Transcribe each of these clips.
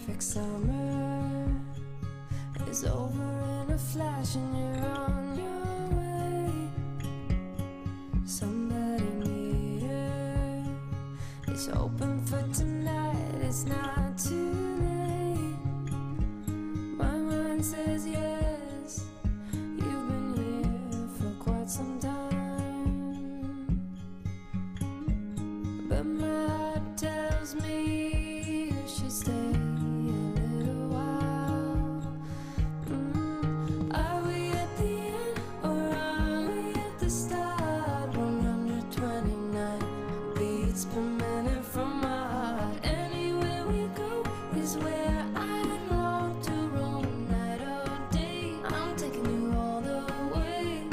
perfect summer is over in a flash and you're on your way. Somebody near is open for tonight. It's not too late. My mind says yes. You've been here for quite some time, but my heart tells me you should stay a little while. Are we at the end or are we at the start? 129 beats per minute from my heart. Anywhere we go is where I long to roam. Night or day, I'm taking you all the way,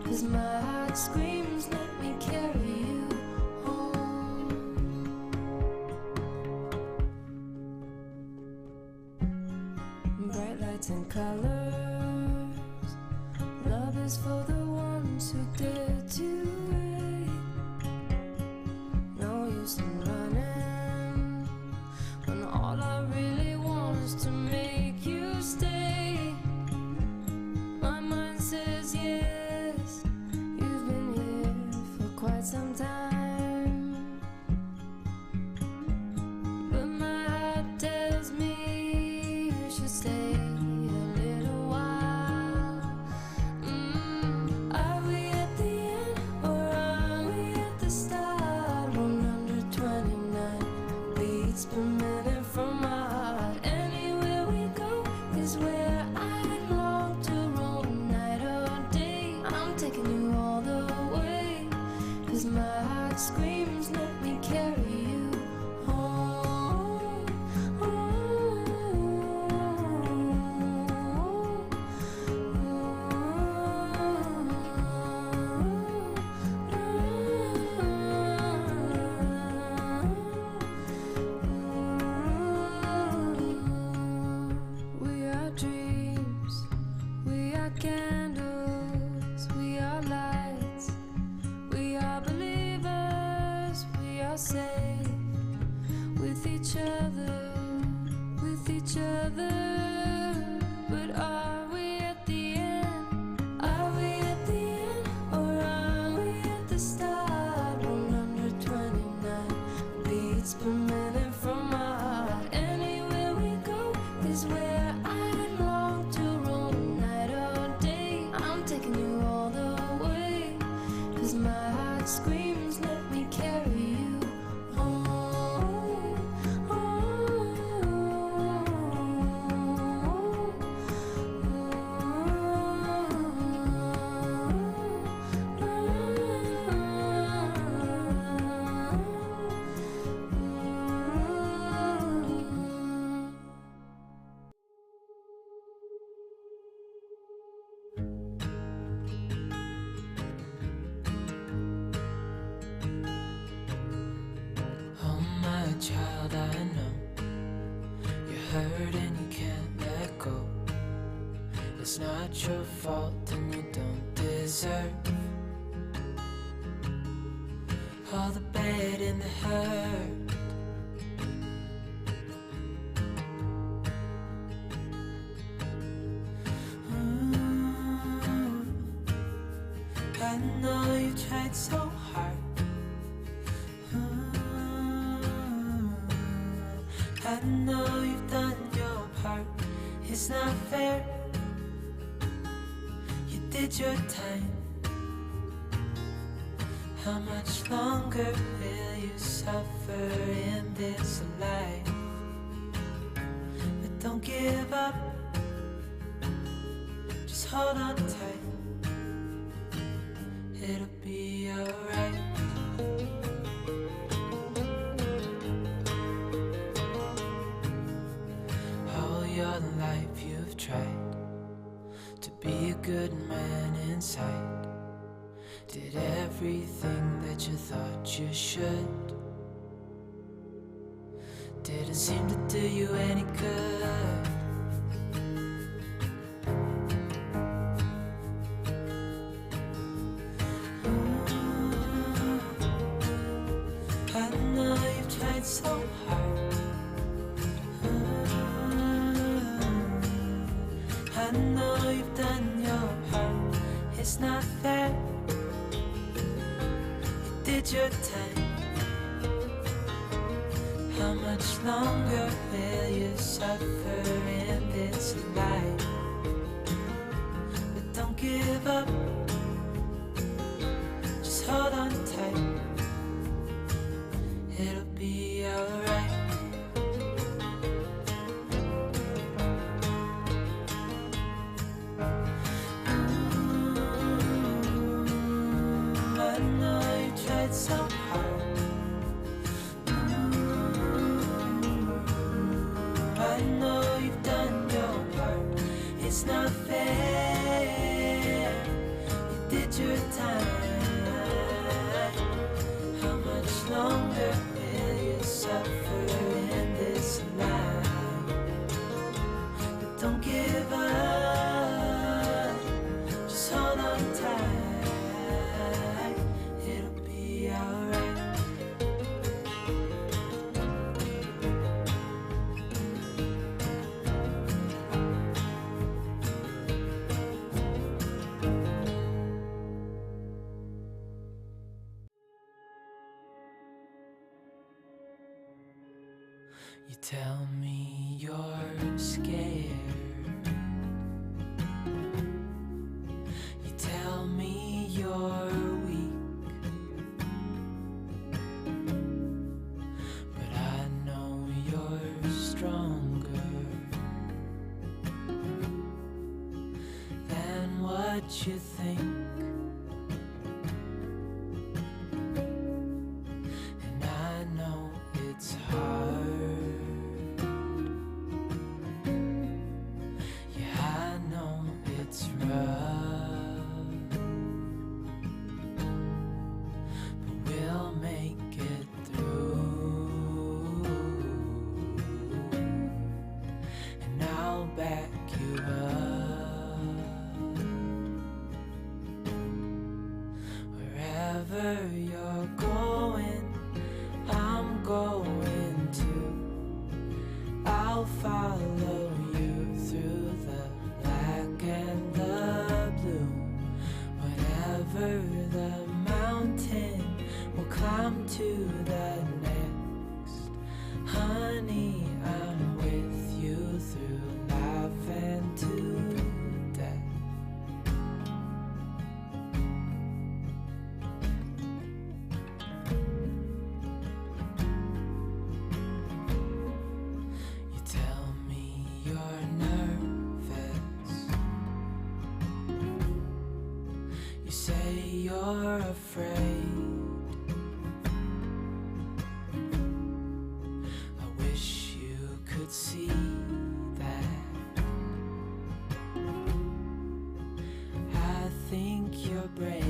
'cause my heart screams, let me carry you home. Bright lights and colors, love is for the ones who dare to wait. No use in running when all I really want is to make you stay. My mind says yes, you've been here for quite some time, but my heart tells me you should stay a little while. Are we at the end or are we at the start? 129 beats per minute from my heart. Anywhere we go is where I long to roam. Night or day, I'm taking you all the way, 'cause my heart screams, let me carry you home. We are dreams, we are candles, we are lights, we are believers, we are safe with each other, with each other. But are we at the end? Are we at the end or are we at the start? 129 beats per minute from my heart. Anywhere we go is where I long to roam. Night or day, I'm taking you all the way, 'cause my heart screams, let me carry you home. Oh my child, I know you're hurt and you can't let go. It's not your fault and you don't deserve all the bad and the hurt. I know you tried so hard. I know you've done your part. It's not fair. You did your time. How much longer will you suffer in this life? But don't give up. Just hold on tight. It'll be alright. All your life you've tried to be a good man inside. Did everything that you thought you should. Didn't seem to do you any good. I know you've tried so hard. did your time. How much longer will you suffer in this life? But don't give up, just hold on tight. It'll be alright. I know you tried so hard. I know you've done your part. It's not fair. You did your time. How much longer will you suffer in this life? But don't give up. Just hold on tight. It'll be alright. You tell me you're scared. You tell me you're weak. But I know you're stronger than what you think. And I know it's hard. Yeah, I know it's rough, but we'll make it through, and I'll back you up. Wherever you're going, I'm going to. I'll follow you through the black and the blue. Whatever the mountain, we'll climb to the next. Honey, I'm with you through life and to death. You tell me you're nervous. You say you're afraid. I wish you could see that. I think you're brave.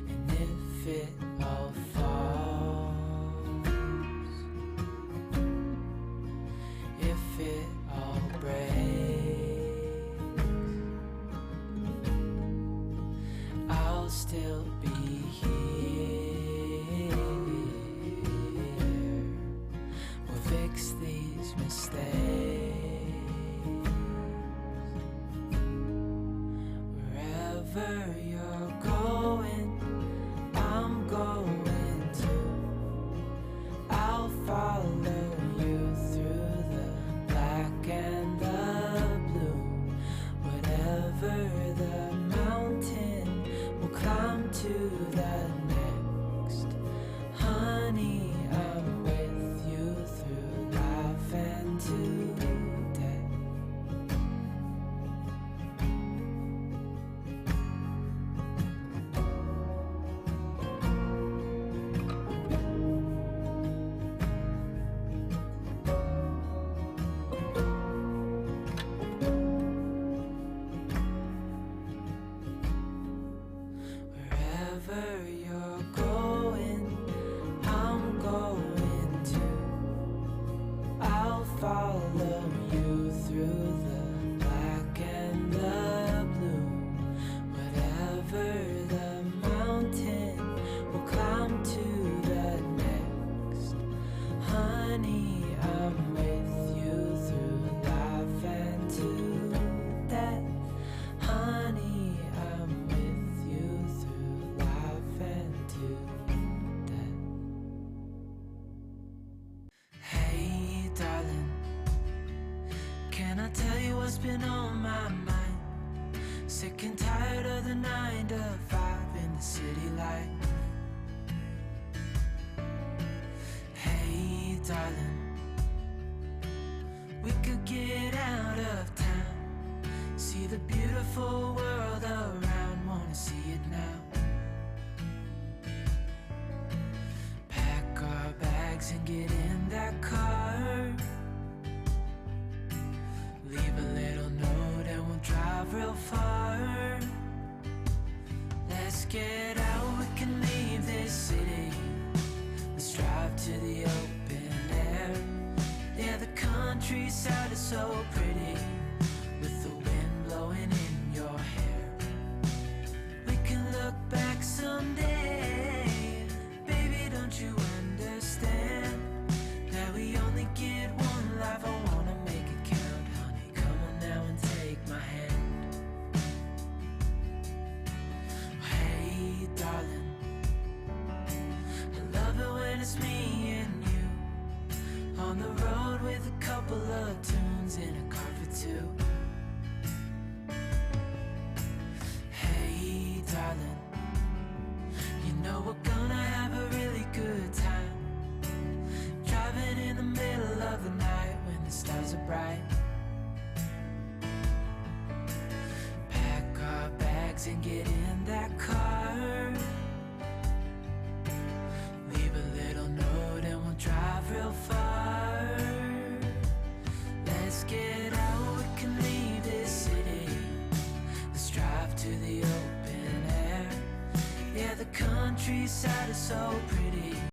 And if it all falls, if it all breaks, I'll still be here. We'll fix these mistakes. Wherever you're going, I'm going to. I'll follow you through the black and the blue. Whatever the mountain, we'll climb to sick and tired of the 9 to 5 in the city light. Hey darling, we could get out of town, see the beautiful world around, wanna see it now. Pack our bags and get in that car, leave a little note and we'll drive real far. Let's get out, we can leave this city, let's drive to the open air. Yeah, the countryside is so pretty, with the wind blowing in your hair. We can look back someday, baby, don't you understand that we only get one life? I wanna make it count, honey, come on now and take my hand. Hey darling, I love it when it's me and you, on the road with a couple of tunes in a car for two. Hey darling, you know we're gonna have a really good time, driving in the middle of the night when the stars are bright. Pack our bags and get in that car, leave a little note and we'll drive real far. Let's get out, we can leave this city, let's drive to the open air. Yeah, the countryside is so pretty.